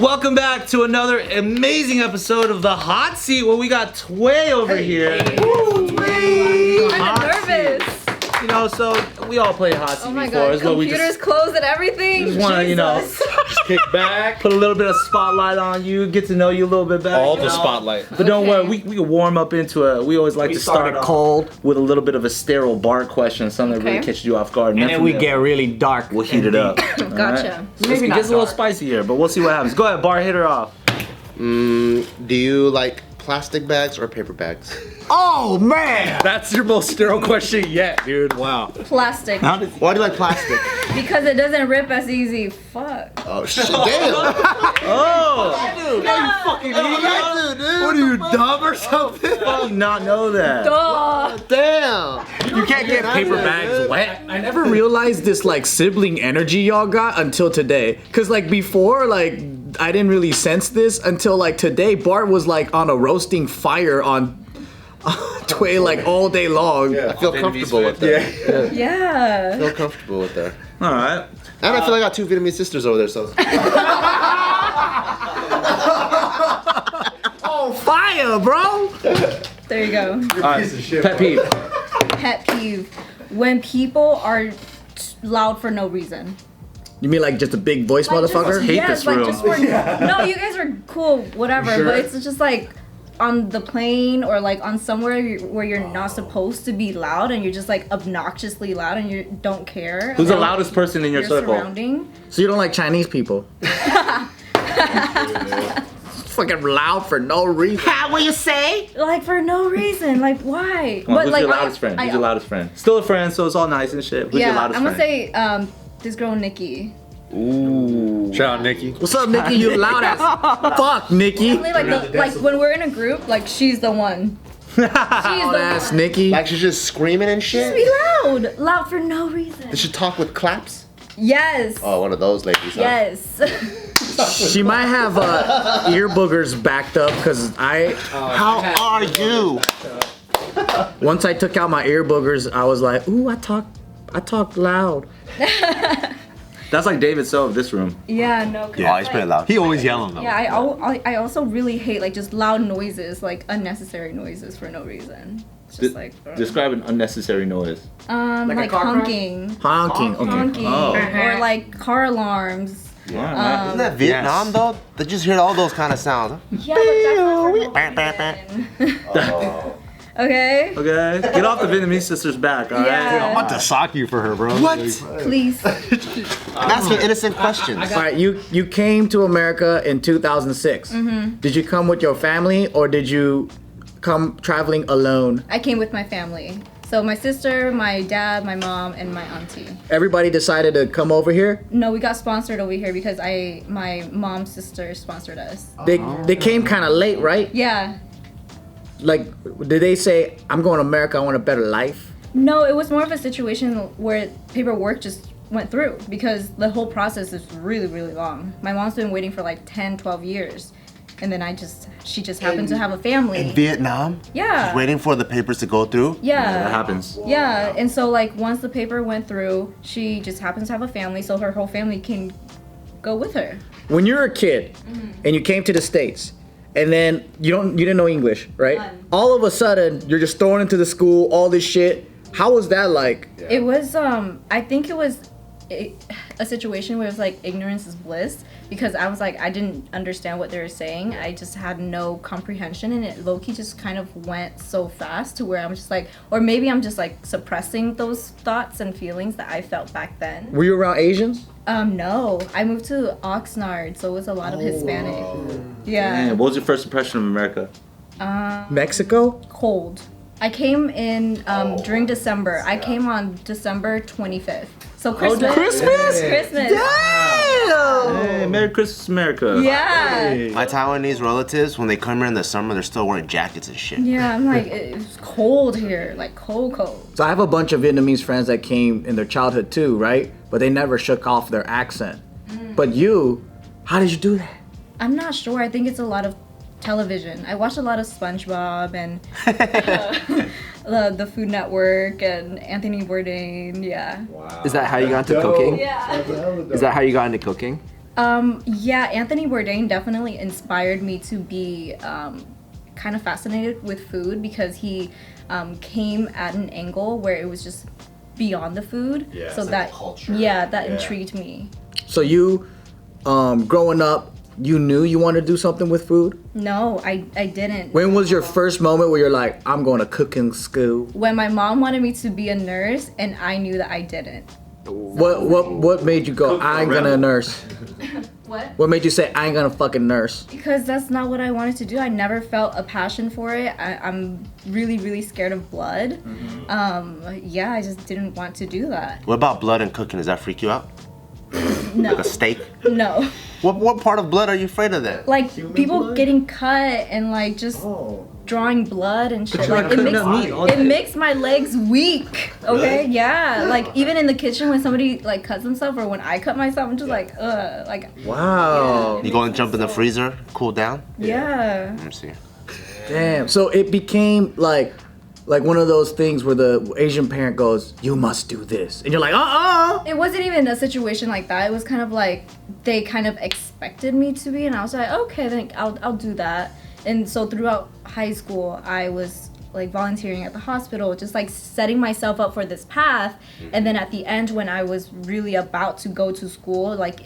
Welcome back to another amazing episode of The Hot Seat where we got Tway over here. Woo! Tway! I'm nervous. You know, so we all played Hot Seat Oh my before. god, computers closed and everything. We just want to, you know, just kick back, put a little bit of spotlight on you, get to know you a little bit better. All the spotlight. But don't worry, we can warm up into it. We always like to start cold with a little bit of a sterile Bart question, something that really catches you off guard. And then we get really dark. We'll heet it up. Gotcha. Right? Maybe it gets a little spicy here, but we'll see what happens. Go ahead, Bart, hit her off. Do you like plastic bags or paper bags? Oh man! That's your most sterile question yet, dude. Wow. Plastic. Why do you like plastic? Because it doesn't rip as easy. Fuck. Oh shit! Damn! Oh! Dude, you fucking idiot! Dude. What are you, dumb or something? How do you not know that? Duh. Damn! You can't get paper bags wet. I never realized this like sibling energy y'all got until today. Cause like before, like I didn't really sense this until like today. Bart was like on a roasting fire on Tway like all day long. Yeah, I feel comfortable with that. Yeah. I feel comfortable with that. All right. And I feel like I got two Vietnamese sisters over there, so. Oh, fire, bro! There you go. Piece of shit. Pet peeve. Pet peeve. When people are loud for no reason. You mean like just a big voice motherfucker? Hate this room. Just for, no, you guys are cool, whatever, but it's just like on the plane or like on somewhere where you're not supposed to be loud and you're just like obnoxiously loud and you don't care. Who's the loudest person in your circle? Surrounding. So you don't like Chinese people? Fucking loud for no reason. What you say? Like for no reason, like why? Well, who's like your loudest friend? Who's your loudest friend? Still a friend, so it's all nice and shit. Who's your loudest I'm gonna friend? say this girl Nikki. Ooh. Shout out, Nikki. What's up, Nikki? You loud as fuck, Nikki. Only like when we're in a group, like she's the one. She's Loud the ass one. Nikki. Like she's just screaming and Just shit? be loud for no reason. Did she talk with claps? Yes. Oh, one of those ladies, huh? Yes. She might have ear boogers backed up because How are you? once I took out my ear boogers, I was like, ooh, I talk loud. That's like David So of this room. Yeah, no. Oh, he's pretty loud. He always yelling though. Yeah, I also really hate like just loud noises, like unnecessary noises for no reason. It's just like Describe an unnecessary noise. like honking. Honking. Okay. Honking. Oh. Or like car alarms. Yeah. Isn't that Vietnam though? They just hear all those kind of sounds. Yeah, but that's not for no reason. Okay? Okay. Get off the Vietnamese sister's back, alright? Yeah. I'm about to sock you for her, bro. What? Please. I'm asking innocent questions. All right, you came to America in 2006. Mm-hmm. Did you come with your family or did you come traveling alone? I came with my family. So my sister, my dad, my mom, and my auntie. Everybody decided to come over here. No, we got sponsored over here because my mom's sister sponsored us. They came kind of late, right? Yeah. Like, did they say, I'm going to America, I want a better life? No, it was more of a situation where paperwork just went through because the whole process is really, really long. My mom's been waiting for like 10, 12 years. And then she just happened to have a family. In Vietnam? Yeah. She's waiting for the papers to go through? Yeah. That happens. Yeah, and so like once the paper went through, she just happens to have a family, so her whole family can go with her. When you were a kid and you came to the States, and then you didn't know English, right? None. All of a sudden, you're just thrown into the school, all this shit. How was that like? It was I think it was a situation where it was like ignorance is bliss because I was like I didn't understand what they were saying. I just had no comprehension and it low-key just kind of went so fast to where I'm just like, or maybe I'm just like suppressing those thoughts and feelings that I felt back then. Were you around Asians? No, I moved to Oxnard, so it was a lot of Hispanic. Yeah. Man, what was your first impression of America? Mexico? Cold. I came in during December. I came on December 25th. So Christmas. Christmas? Christmas. Hey, Merry Christmas, America. Yeah. My Taiwanese relatives, when they come here in the summer, they're still wearing jackets and shit. Yeah, I'm like, it's cold here, like cold. So I have a bunch of Vietnamese friends that came in their childhood too, right? But they never shook off their accent. But you, how did you do that? I'm not sure. I think it's a lot of television. I watched a lot of SpongeBob and the Food Network and Anthony Bourdain. Yeah. Is that how you got into cooking? Yeah. Is that how you got into cooking? Yeah, Anthony Bourdain definitely inspired me to be kind of fascinated with food because he came at an angle where it was just beyond the food. Yeah, so it's that like culture. yeah, that intrigued me. So you, growing up, you knew you wanted to do something with food? No, I didn't. When was your first moment where you're like, I'm going to cooking school? When my mom wanted me to be a nurse and I knew that I didn't. What made you go, I ain't gonna nurse? What? What made you say, I ain't gonna fucking nurse? Because that's not what I wanted to do. I never felt a passion for it. I'm really, really scared of blood. Yeah, I just didn't want to do that. What about blood and cooking? Does that freak you out? No. Like a steak? No. What part of blood are you afraid of then? Like people getting cut and like just drawing blood and shit. Like it makes my legs weak. Okay, yeah. Like even in the kitchen when somebody like cuts themselves or when I cut myself, I'm just like ugh. Like Wow. yeah, You go and jump in the freezer, cool down? yeah. Let me see. Damn. So it became like one of those things where the Asian parent goes, you must do this. And you're like, It wasn't even a situation like that. It was kind of like they kind of expected me to be, and I was like, okay, then I'll do that. And so throughout high school, I was like volunteering at the hospital, just like setting myself up for this path. And then at the end, when I was really about to go to school, like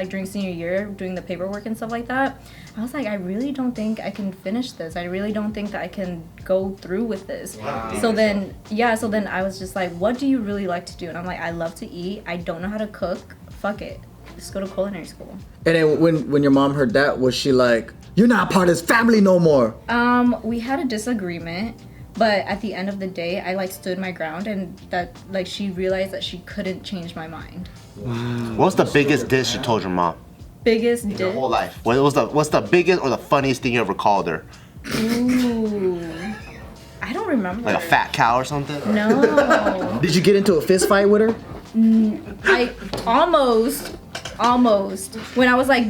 during senior year, doing the paperwork and stuff like that, I was like, I really don't think I can finish this. I really don't think that I can go through with this. Wow. So then I was just like, what do you really like to do? And I'm like, I love to eat. I don't know how to cook. Fuck it. Just go to culinary school. And then when your mom heard that, was she like, you're not part of this family no more? We had a disagreement, but at the end of the day, I like stood my ground, and that like she realized that she couldn't change my mind. What's the biggest dish you told your mom? Biggest Your dish? whole life. What's the biggest or the funniest thing you ever called her? Ooh. I don't remember. Like a fat cow or something? No. Did you get into a fist fight with her? I almost. When I was like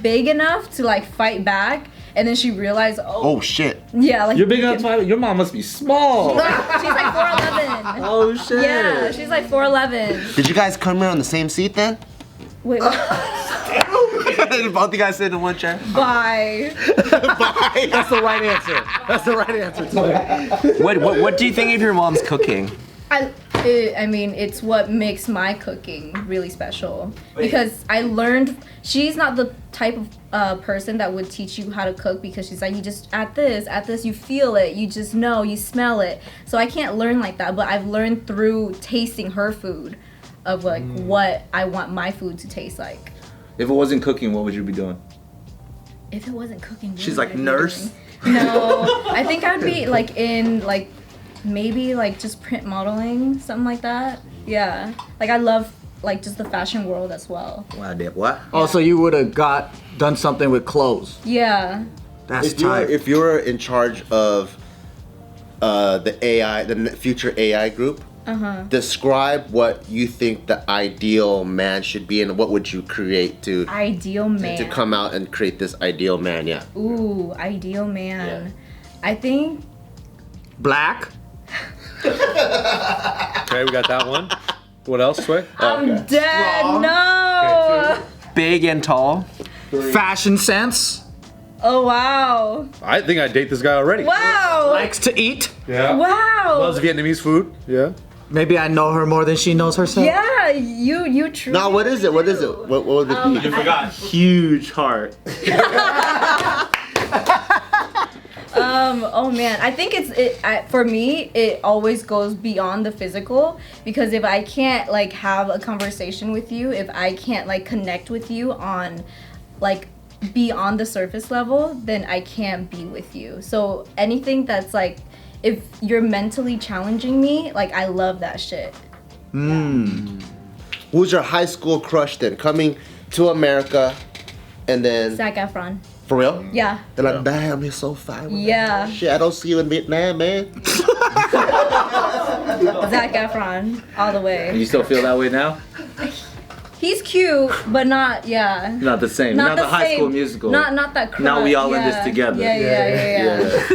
big enough to like fight back, and then she realized, Oh shit. yeah, like You're big enough to fight. Your mom must be small. She's like 4'11". Oh shit. Yeah, she's like 4'11". Did you guys come here on the same seat then? Wait, what? Both you guys sit in one chair? Bye. That's the right answer. That's the right answer. What do you think of your mom's cooking? I mean, it's what makes my cooking really special because I learned she's not the type of person that would teach you how to cook because she's like, you just at this, you feel it, you just know, you smell it. So I can't learn like that, but I've learned through tasting her food of like what I want my food to taste like. If it wasn't cooking, what would you be doing? If it wasn't cooking, what She's would like, I be nurse? doing? No, I think I'd be like in like maybe like just print modeling, something like that. Yeah, like I love like just the fashion world as well. Wow, Dave, what? Oh, so you would have done something with clothes. Yeah. That's If you were in charge of the AI, the future AI group, describe what you think the ideal man should be, and what would you create to Ideal man. to come out and create this ideal man? Yeah. Ooh, ideal man. I think Black. Okay, we got that one. What else, Tway? I'm dead. No. Big and tall. Fashion sense. Oh wow. I think I'd date this guy already. Wow. Likes to eat. Yeah. Wow. Loves Vietnamese food. Yeah. Maybe I know her more than she knows herself. Yeah, you truly. No, what is it? What is it? What would it be? You forgot. Huge heart. Oh man, I think for me it always goes beyond the physical, because if I can't like have a conversation with you, if I can't like connect with you on like beyond the surface level, then I can't be with you. So anything that's like, if you're mentally challenging me, like I love that shit. Who's your high school crush then? Coming to America, and then Zac Efron. for real? Yeah. They're like, damn, you're so fine. Yeah. Shit, I don't see you in Vietnam, man. Zac Efron, all the way. You still feel that way now? He's cute, but not, yeah. Not the same. Not the High School Musical. Not that crush. Now we all in this together. Yeah.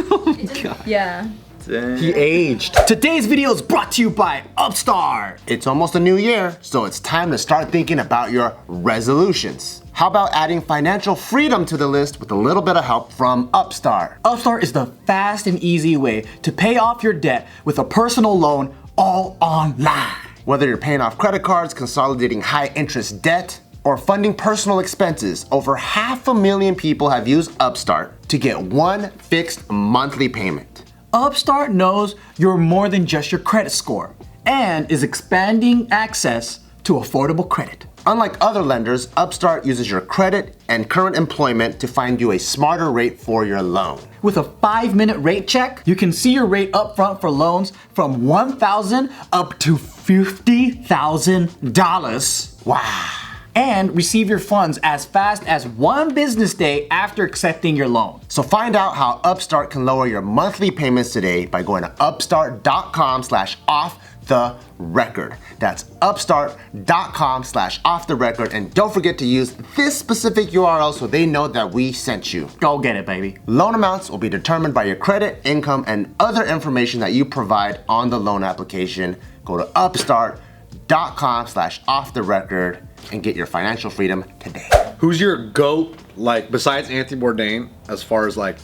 Yeah. He aged. Today's video is brought to you by Upstart. It's almost a new year, so it's time to start thinking about your resolutions. How about adding financial freedom to the list with a little bit of help from Upstart? Upstart is the fast and easy way to pay off your debt with a personal loan all online. Whether you're paying off credit cards, consolidating high interest debt, or funding personal expenses, over 500,000 people have used Upstart to get one fixed monthly payment. Upstart knows you're more than just your credit score and is expanding access to affordable credit. Unlike other lenders, Upstart uses your credit and current employment to find you a smarter rate for your loan. With a 5-minute rate check, you can see your rate upfront for loans from $1,000 up to $50,000. Wow. And receive your funds as fast as 1 business day after accepting your loan. So find out how Upstart can lower your monthly payments today by going to upstart.com/off-the-record. That's upstart.com/off-the-record. And don't forget to use this specific URL so they know that we sent you. Go get it, baby. Loan amounts will be determined by your credit, income, and other information that you provide on the loan application. Go to upstart.com/off-the-record and get your financial freedom today. Who's your GOAT, like, besides Anthony Bourdain, as far as, like,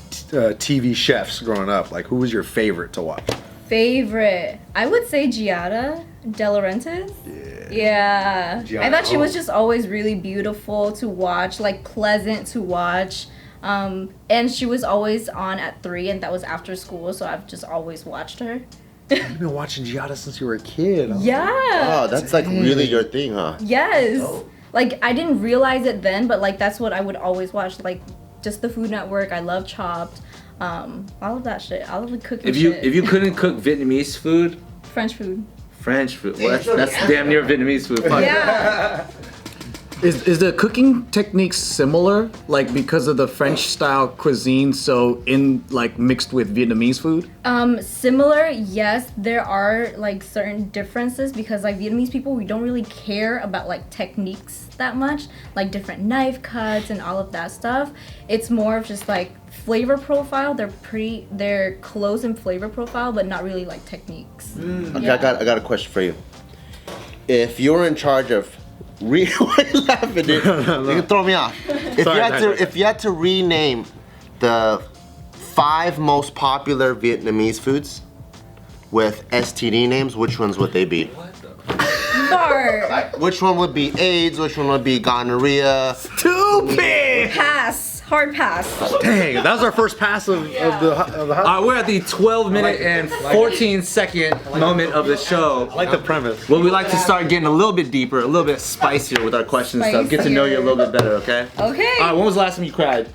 TV chefs growing up? Like, who was your favorite to watch? Favorite, I would say Giada De Laurentiis. Yeah. Giada, I thought she was just always really beautiful to watch, like pleasant to watch. And she was always on at 3, and that was after school, so I've just always watched her. You've been watching Giada since you were a kid. Yeah. Oh, that's like really your thing, huh? Yes. Like, I didn't realize it then, but like that's what I would always watch. Like, just the Food Network. I love Chopped. All of that shit. All of the cooking shit. If you couldn't cook Vietnamese food, French food. French food. Well, that's damn near Vietnamese food. Fuck. Yeah. Is the cooking technique similar, like because of the French style cuisine, so in like mixed with Vietnamese food? Similar, yes. There are like certain differences because like Vietnamese people, we don't really care about like techniques that much, like different knife cuts and all of that stuff. It's more of just like flavor profile. They're close in flavor profile, but not really like techniques. Okay, I got a question for you. If you're in charge of why are you laughing, dude? You can throw me off. If you had to rename the 5 most popular Vietnamese foods with STD names, which ones would they be? Bart. Like, which one would be AIDS? Which one would be gonorrhea? Stupid! Pass. Hard pass. Dang, that was our first pass of the hot. We're at the 12-minute and 14-second moment of the show. I like the premise. Well, we like to start getting a little bit deeper, a little bit spicier with our questions and stuff. Get to know you a little bit better, okay? Okay. All right, when was the last time you cried?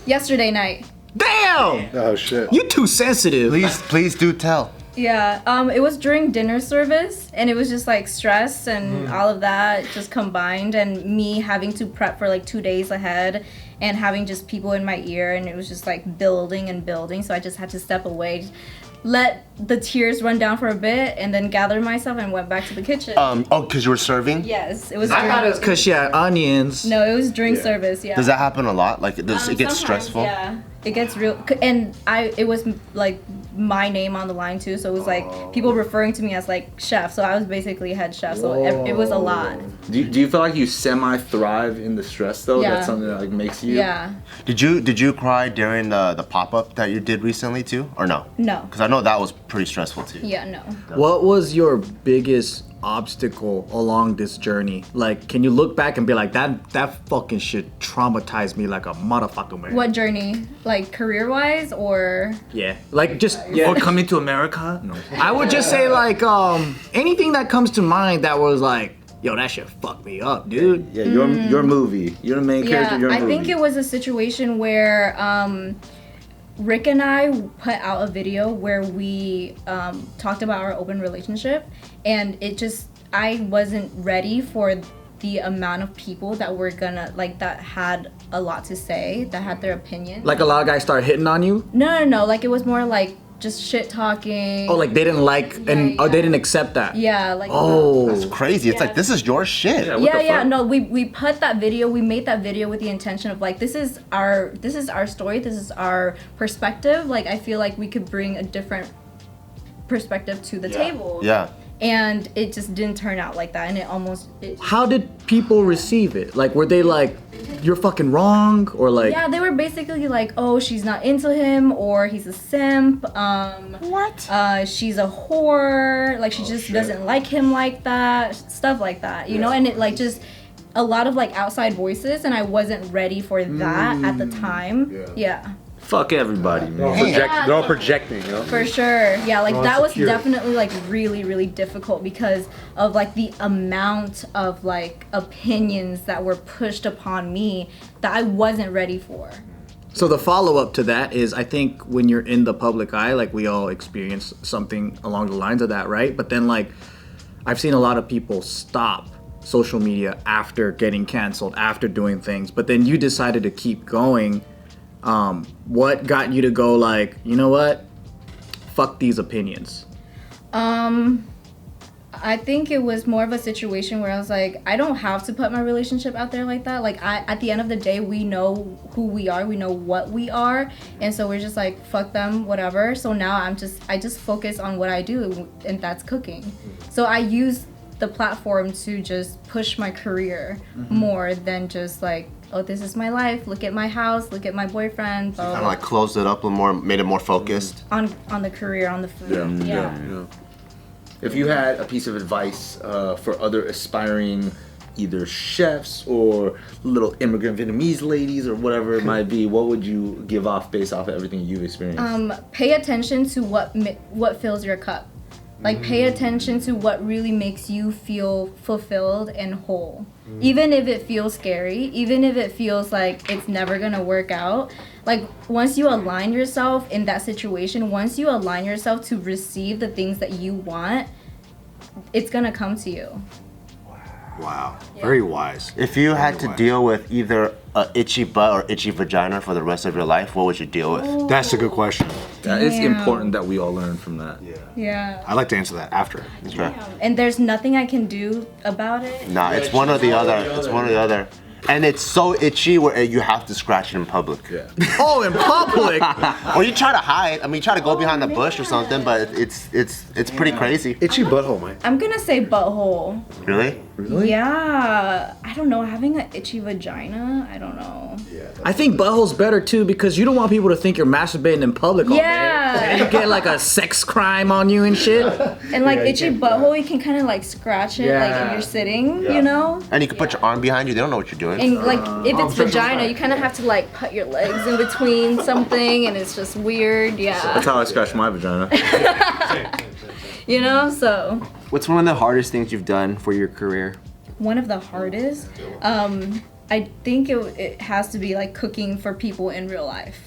Yesterday night. Damn! Oh shit. You too sensitive. Please do tell. Yeah, it was during dinner service, and it was just like stress and all of that just combined, and me having to prep for like 2 days ahead, and having just people in my ear, and it was just like building and building. So I just had to step away, let the tears run down for a bit, and then gather myself and went back to the kitchen. Because you were serving? Yes, it was. I thought it was because she had onions. No, it was during service. Yeah. Does that happen a lot? Like, does it get Sometimes, stressful? Yeah, it gets real, and it was like my name on the line too, so it was like people referring to me as like chef, so I was basically head chef, so it was a lot. Do you feel like you semi-thrive in the stress though? Yeah. That's something that like makes you. Yeah. Did you cry during the pop-up that you did recently too, or no? No. Because I know that was pretty stressful too. Yeah, no. What was your biggest obstacle along this journey? Like, can you look back and be like, that fucking shit traumatized me like a motherfucker, man? What journey? Like career-wise or? Yeah, like just Or coming to America? No. I would just say like anything that comes to mind that was like, yo, that shit fucked me up, dude. Yeah, your movie. You're the main character. Yeah, Your I movie. think it was a situation where Rick and I put out a video where we talked about our open relationship, and I wasn't ready for the amount of people that were gonna that had a lot to say, that had their opinion. Like a lot of guys start hitting on you. No, like it was more like just shit talking. Oh, like they didn't like and Yeah, they didn't accept that. Yeah, like Oh, That's crazy. It's like, this is your shit. yeah. No, we put that video. We made that video with the intention of like, this is our story. This is our perspective. Like, I feel like we could bring a different perspective to the table. Yeah. And it just didn't turn out like that. And how did people receive it? Like, were they like, "You're fucking wrong," or like? Yeah, they were basically like, "Oh, she's not into him," or "He's a simp." What? She's a whore. Like, she just doesn't like him like that. Stuff like that, you know. And it like just a lot of like outside voices, and I wasn't ready for that at the time. Yeah. Fuck everybody, man. They're all projecting, you know? For sure. Yeah, like that was insecure. definitely like really, really difficult because of like the amount of like opinions that were pushed upon me that I wasn't ready for. So the follow-up to that is, I think when you're in the public eye, like we all experience something along the lines of that, right? But then like I've seen a lot of people stop social media after getting canceled, after doing things, but then you decided to keep going. What got you to go like, you know what? Fuck these opinions. I think it was more of a situation where I was like, I don't have to put my relationship out there like that. Like, at the end of the day, we know who we are, we know what we are, and so we're just like, fuck them, whatever. So now I just focus on what I do, and that's cooking. So I use the platform to just push my career more than just like, oh, this is my life, look at my house, look at my boyfriend, blah, blah, Kind blah. of like closed it up a little more, made it more focused. On the career, on the food. Yeah. If you had a piece of advice for other aspiring either chefs or little immigrant Vietnamese ladies or whatever it might be, what would you give off based off of everything you've experienced? Pay attention to what fills your cup. Like, pay attention to what really makes you feel fulfilled and whole. Even if it feels scary, even if it feels like it's never gonna work out. Like, once you align yourself in that situation, once you align yourself to receive the things that you want, it's gonna come to you. Wow. Very wise. If you had to deal with either a itchy butt or itchy vagina for the rest of your life, what would you deal with? That's a good question. It's Damn. important that we all learn from that. Yeah. I'd like to answer that after. Okay. And there's nothing I can do about it. Nah, it's one or the other. It's one or the other. And it's so itchy where you have to scratch it in public. Oh, in public? Or you try to hide. I mean, you try to go behind the bush or something, but it's pretty crazy. Itchy butthole, man. I'm gonna say butthole. Really? Yeah. I don't know. Having an itchy vagina, I don't know. I think butthole's better too because you don't want people to think you're masturbating in public all day. Yeah. You get like a sex crime on you and shit. And like itchy butthole, you can kind of like scratch it like if you're sitting, you know? And you can put your arm behind you. They don't know what you're doing. And like if it's vagina, you kind of have to like put your legs in between something, and it's just weird. That's Yeah. how I scratch my vagina. You know? So What's one of the hardest things you've done for your career? one of the hardest, I think it has to be like cooking for people in real life.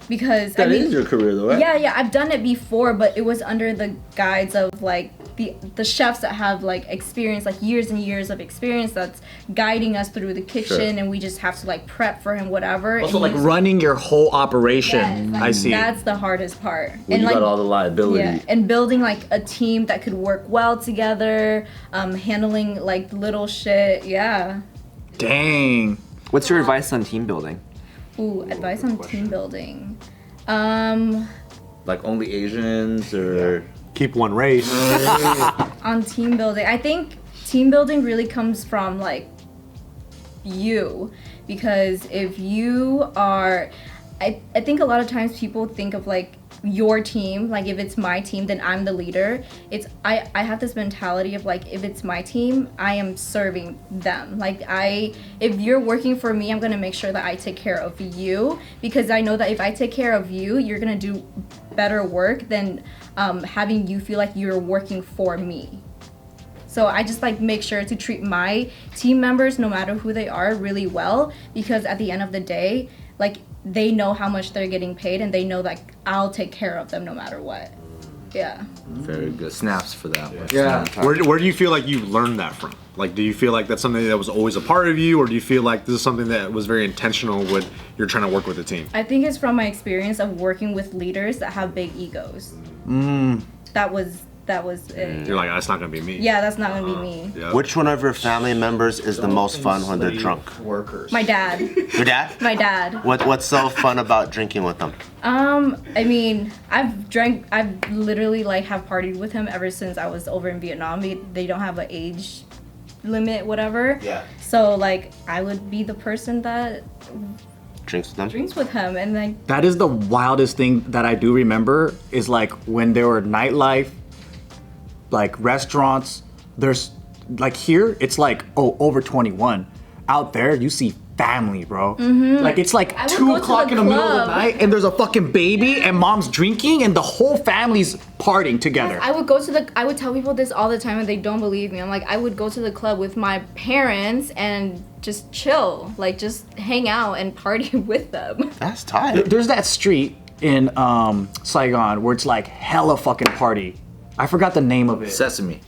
Because That is your career though, right? Yeah, I've done it before, but it was under the guides of like the chefs that have like experience, like years and years of experience that's guiding us through the kitchen, and we just have to like prep for him, whatever. Also, and like he's- running your whole operation. Yes, like, I see. That's the hardest part. When you like got all the liability. yeah, and building like a team that could work well together, handling like little shit. Yeah. Dang. What's your advice on team building? Ooh, advice on team building. Like only Asians or Keep one race. On team building, I think team building really comes from like you, because if you are, I think a lot of times people think of like your team, like if it's my team then I'm the leader. I have this mentality of like, if it's my team, I am serving them. Like if you're working for me, I'm gonna make sure that I take care of you, because I know that if I take care of you, you're gonna do better work than having you feel like you're working for me. So I just like make sure to treat my team members, no matter who they are, really well, because at the end of the day, like they know how much they're getting paid, and they know that I'll take care of them no matter what. Yeah. very good snaps for that one. Yeah. Where do you feel like you've learned that from? Like, do you feel like that's something that was always a part of you, or do you feel like this is something that was very intentional when you're trying to work with a team? I think it's from my experience of working with leaders that have big egos. That was it. You're like, that's not gonna be me. Yeah, that's not gonna be me. Yeah. Which one of your family members is the most fun when they're drunk? Workers. My dad. Your dad? My dad. What's so fun about drinking with them? I mean, I've literally like have partied with him ever since I was over in Vietnam. They don't have an age limit, whatever. Yeah. So like, I would be the person that Drinks with them? drinks with him, and like, That is the wildest thing that I do remember is like when there were nightlife, like restaurants, there's like here, it's like, oh, over 21. Out there, you see family, bro. Like it's like would 2 go to o'clock the in the middle of the club. night and there's a fucking baby and mom's drinking and the whole family's partying together. I would tell people this all the time and they don't believe me. I'm like, I would go to the club with my parents and just chill, like just hang out and party with them. That's tight. There's that street in Saigon where it's like hella fucking party. I forgot the name of it. Sesame.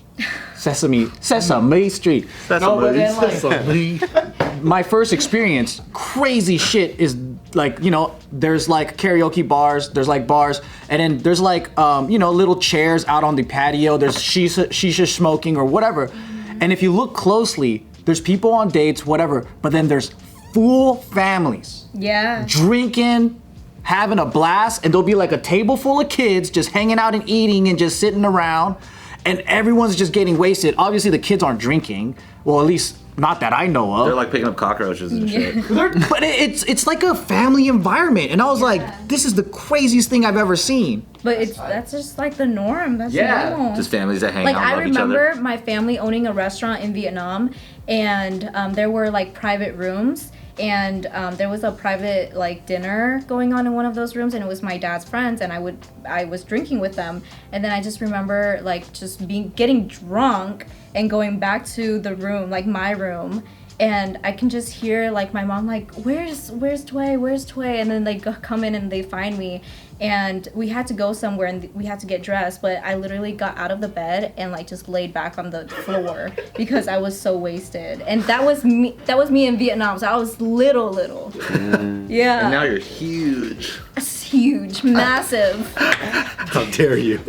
Sesame Street. No, but then, like, my first experience, crazy shit is like, you know, there's like karaoke bars, there's like bars, and then there's like, you know, little chairs out on the patio, there's shisha smoking or whatever. And if you look closely, there's people on dates, whatever, but then there's full families Yeah. drinking, having a blast, and there'll be like a table full of kids just hanging out and eating and just sitting around, and everyone's just getting wasted. Obviously, the kids aren't drinking. Well, at least not that I know of. They're like picking up cockroaches and shit. But it's like a family environment, and I was like, this is the craziest thing I've ever seen. But that's just like the norm. That's Yeah. normal. Just families that hang Like, out, I love each other. remember my family owning a restaurant in Vietnam, and there were like private rooms, and there was a private like dinner going on in one of those rooms, and it was my dad's friends, and I was drinking with them, and then I just remember like just getting drunk and going back to the room, like my room. And I can just hear like my mom like, where's Tway? And then they come in and they find me, and we had to go somewhere and we had to get dressed. But I literally got out of the bed and like just laid back on the floor because I was so wasted. And that was me. That was me in Vietnam. So I was little. Yeah. And now you're huge. It's huge, massive. How dare you?